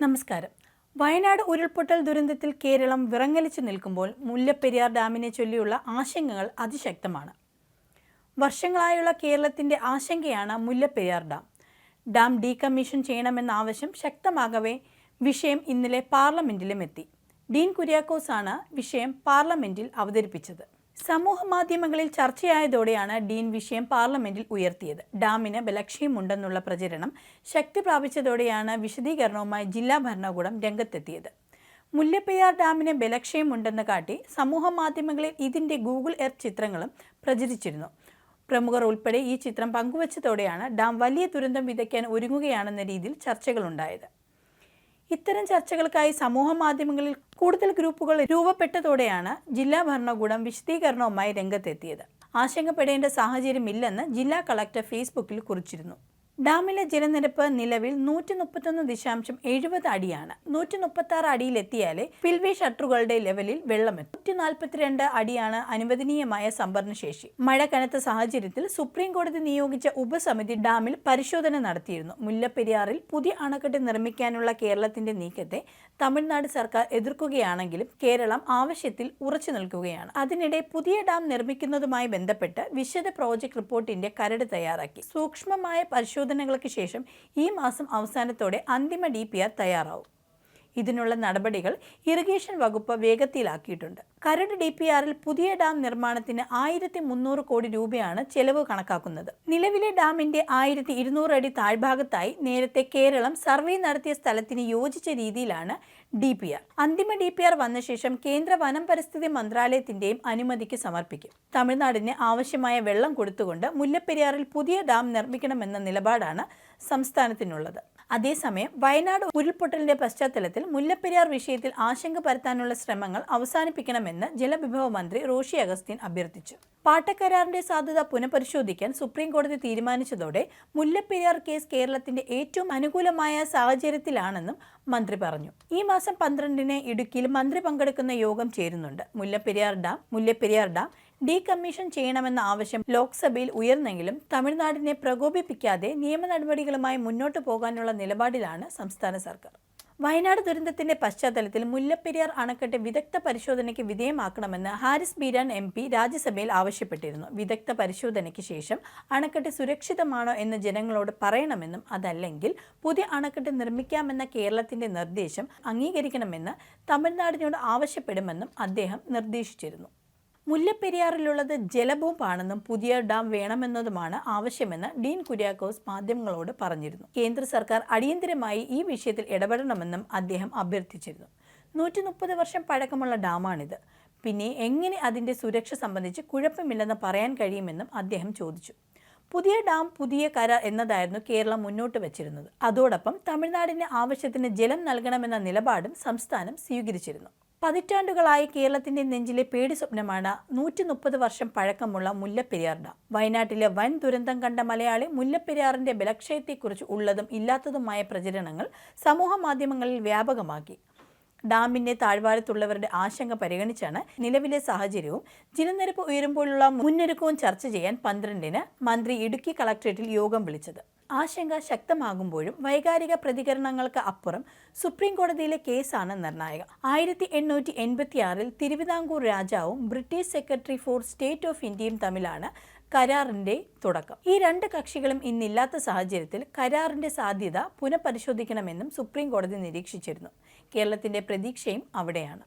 നമസ്കാരം. വയനാട് ഉരുൾപൊട്ടൽ ദുരന്തത്തിൽ കേരളം വിറങ്ങലിച്ചു നിൽക്കുമ്പോൾ മുല്ലപ്പെരിയാർ ഡാമിനെ ചൊല്ലിയുള്ള ആശങ്കകൾ അതിശക്തമാണ്. വർഷങ്ങളായുള്ള കേരളത്തിൻ്റെ ആശങ്കയാണ് മുല്ലപ്പെരിയാർ ഡാം. ഡാം ഡീകമ്മീഷൻ ചെയ്യണമെന്ന ആവശ്യം ശക്തമാകവേ വിഷയം ഇന്നലെ പാർലമെന്റിലും എത്തി. ഡീൻ കുര്യാക്കോസാണ് വിഷയം പാർലമെന്റിൽ അവതരിപ്പിച്ചത്. സമൂഹ മാധ്യമങ്ങളിൽ ചർച്ചയായതോടെയാണ് ഡീൻ വിഷയം പാർലമെന്റിൽ ഉയർത്തിയത്. ഡാമിന് ബലക്ഷയമുണ്ടെന്നുള്ള പ്രചരണം ശക്തി പ്രാപിച്ചതോടെയാണ് വിശദീകരണവുമായി ജില്ലാ ഭരണകൂടം രംഗത്തെത്തിയത്. മുല്ലപ്പെരിയാർ ഡാമിന് ബലക്ഷയമുണ്ടെന്ന് കാട്ടി സമൂഹ മാധ്യമങ്ങളിൽ ഇതിൻ്റെ ഗൂഗിൾ എർത്ത് ചിത്രങ്ങളും പ്രചരിച്ചിരുന്നു. പ്രമുഖർ ഉൾപ്പെടെ ഈ ചിത്രം പങ്കുവച്ചതോടെയാണ് ഡാം വലിയ ദുരന്തം വിതയ്ക്കാൻ ഒരുങ്ങുകയാണെന്ന രീതിയിൽ ചർച്ചകളുണ്ടായത്. ഇത്തരം ചർച്ചകൾക്കായി സമൂഹ മാധ്യമങ്ങളിൽ കൂടുതൽ ഗ്രൂപ്പുകൾ രൂപപ്പെട്ടതോടെയാണ് ജില്ലാ ഭരണകൂടം വിശദീകരണവുമായി രംഗത്തെത്തിയത്. ആശങ്കപ്പെടേണ്ട സാഹചര്യമില്ലെന്ന് ജില്ലാ കളക്ടർ ഫേസ്ബുക്കിൽ കുറിച്ചിരുന്നു. ഡാമിലെ ജലനിരപ്പ് നിലവിൽ 131.70 അടിയാണ്. 136 അടിയിലെത്തിയാലേ സ്പിൽവേ ഷട്ടറുകളുടെ ലെവലിൽ വെള്ളമെത്തും. 142 അടിയാണ് അനുവദനീയമായ സംഭരണശേഷി. മഴ കനത്ത സാഹചര്യത്തിൽ സുപ്രീം കോടതി നിയോഗിച്ച ഉപസമിതി ഡാമിൽ പരിശോധന നടത്തിയിരുന്നു. മുല്ലപ്പെരിയാറിൽ പുതിയ അണക്കെട്ട് നിർമ്മിക്കാനുള്ള കേരളത്തിന്റെ നീക്കത്തെ തമിഴ്നാട് സർക്കാർ എതിർക്കുകയാണെങ്കിലും കേരളം ആവശ്യത്തിൽ ഉറച്ചു നിൽക്കുകയാണ്. അതിനിടെ പുതിയ ഡാം നിർമ്മിക്കുന്നതുമായി ബന്ധപ്പെട്ട് വിശദ പ്രോജക്ട് റിപ്പോർട്ടിന്റെ കരട് തയ്യാറാക്കി. സൂക്ഷ്മമായ പരിശോധനകൾക്ക് ശേഷം ഈ മാസം അവസാനത്തോടെ അന്തിമ DPR തയ്യാറാവും. ഇതിനുള്ള നടപടികൾ ഇറിഗേഷൻ വകുപ്പ് വേഗത്തിലാക്കിയിട്ടുണ്ട്. കരട് DPRൽ പുതിയ ഡാം നിർമ്മാണത്തിന് 1300 കോടി രൂപയാണ് ചെലവ് കണക്കാക്കുന്നത്. നിലവിലെ ഡാമിന്റെ 1200 അടി താഴ്ഭാഗത്തായി നേരത്തെ കേരളം സർവേ നടത്തിയ സ്ഥലത്തിന് യോജിച്ച രീതിയിലാണ് DPR. അന്തിമ DPR വന്ന ശേഷം കേന്ദ്ര വനം പരിസ്ഥിതി മന്ത്രാലയത്തിന്റെയും അനുമതിക്ക് സമർപ്പിക്കും. തമിഴ്നാടിന് ആവശ്യമായ വെള്ളം കൊടുത്തുകൊണ്ട് മുല്ലപ്പെരിയാറിൽ പുതിയ ഡാം നിർമ്മിക്കണമെന്ന നിലപാടാണ് സംസ്ഥാനത്തിനുള്ളത്. അതേസമയം വയനാട് ഉരുൾപൊട്ടലിന്റെ പശ്ചാത്തലത്തിൽ മുല്ലപ്പെരിയാർ വിഷയത്തിൽ ആശങ്ക പരത്താനുള്ള ശ്രമങ്ങൾ അവസാനിപ്പിക്കണമെന്ന് ജലവിഭവ മന്ത്രി റോഷി അഗസ്റ്റിൻ അഭ്യർത്ഥിച്ചു. പാട്ടക്കരാറിന്റെ സാധ്യത പുനഃപരിശോധിക്കാൻ സുപ്രീം കോടതി തീരുമാനിച്ചതോടെ മുല്ലപ്പെരിയാർ കേസ് കേരളത്തിന്റെ ഏറ്റവും അനുകൂലമായ സാഹചര്യത്തിലാണെന്നും മന്ത്രി പറഞ്ഞു. ഈ മാസം 12-ന് ഇടുക്കിയിൽ മന്ത്രി പങ്കെടുക്കുന്ന യോഗം ചേരുന്നുണ്ട്. മുല്ലപ്പെരിയാർ ഡാം ഡീകമ്മീഷൻ ചെയ്യണമെന്ന ആവശ്യം ലോക്സഭയിൽ ഉയർന്നെങ്കിലും തമിഴ്നാടിനെ പ്രകോപിപ്പിക്കാതെ നിയമ നടപടികളുമായി മുന്നോട്ടു പോകാനുള്ള നിലപാടിലാണ് സംസ്ഥാന സർക്കാർ. വയനാട് ദുരന്തത്തിന്റെ പശ്ചാത്തലത്തിൽ മുല്ലപ്പെരിയാർ അണക്കെട്ട് വിദഗ്ധ പരിശോധനയ്ക്ക് വിധേയമാക്കണമെന്ന് ഹാരിസ് ബീരാൻ MP രാജ്യസഭയിൽ ആവശ്യപ്പെട്ടിരുന്നു. വിദഗ്ധ പരിശോധനയ്ക്ക് ശേഷം അണക്കെട്ട് സുരക്ഷിതമാണോ എന്ന് ജനങ്ങളോട് പറയണമെന്നും അതല്ലെങ്കിൽ പുതിയ അണക്കെട്ട് നിർമ്മിക്കാമെന്ന കേരളത്തിന്റെ നിർദ്ദേശം അംഗീകരിക്കണമെന്ന് തമിഴ്നാടിനോട് ആവശ്യപ്പെടുമെന്നും അദ്ദേഹം നിർദ്ദേശിച്ചിരുന്നു. മുല്ലപ്പെരിയാറിലുള്ളത് ജലബോംബാണെന്നും പുതിയ ഡാം വേണമെന്നതുമാണ് ആവശ്യമെന്ന് ഡീൻ കുര്യാക്കോസ് മാധ്യമങ്ങളോട് പറഞ്ഞിരുന്നു. കേന്ദ്ര സർക്കാർ അടിയന്തരമായി ഈ വിഷയത്തിൽ ഇടപെടണമെന്നും അദ്ദേഹം അഭ്യർത്ഥിച്ചിരുന്നു. 130 വർഷം പഴക്കമുള്ള ഡാമാണിത്. പിന്നെ എങ്ങനെ അതിൻ്റെ സുരക്ഷ സംബന്ധിച്ച് കുഴപ്പമില്ലെന്ന് പറയാൻ കഴിയുമെന്നും അദ്ദേഹം ചോദിച്ചു. പുതിയ ഡാം പുതിയ കരാർ എന്നതായിരുന്നു കേരളം മുന്നോട്ട് വച്ചിരുന്നത്. അതോടൊപ്പം തമിഴ്നാടിന് ആവശ്യത്തിന് ജലം നൽകണമെന്ന നിലപാടും സംസ്ഥാനം സ്വീകരിച്ചിരുന്നു. പതിറ്റാണ്ടുകളായി കേരളത്തിന്റെ നെഞ്ചിലെ പേടി സ്വപ്നമാണ് 130 വർഷം പഴക്കമുള്ള മുല്ലപ്പെരിയാർ ഡാം. വയനാട്ടിലെ വൻ ദുരന്തം കണ്ട മലയാളി മുല്ലപ്പെരിയാറിന്റെ ബലക്ഷയത്തെക്കുറിച്ച് ഉള്ളതും ഇല്ലാത്തതുമായ പ്രചരണങ്ങൾ സമൂഹ മാധ്യമങ്ങളിൽ വ്യാപകമാക്കി. ഡാമിന്റെ താഴ്വാരത്തുള്ളവരുടെ ആശങ്ക പരിഗണിച്ചാണ് നിലവിലെ സാഹചര്യവും ജലനിരപ്പ് ഉയരുമ്പോഴുള്ള മുന്നൊരുക്കവും ചർച്ച ചെയ്യാൻ 12-ന് മന്ത്രി ഇടുക്കി കളക്ടറേറ്റിൽ യോഗം വിളിച്ചത്. ആശങ്ക ശക്തമാകുമ്പോഴും വൈകാരിക പ്രതികരണങ്ങൾക്ക് അപ്പുറം സുപ്രീം കോടതിയിലെ കേസാണ് നിർണായകം. 1886-ൽ തിരുവിതാംകൂർ രാജാവും British secretary for state of ഇന്ത്യയും തമ്മിലാണ് കരാറിന്റെ തുടക്കം. ഈ രണ്ട് കക്ഷികളും ഇന്നില്ലാത്ത സാഹചര്യത്തിൽ കരാറിന്റെ സാധ്യത പുനഃപരിശോധിക്കണമെന്നും സുപ്രീം കോടതി നിരീക്ഷിച്ചിരുന്നു. കേരളത്തിന്റെ പ്രതീക്ഷയും അവിടെയാണ്.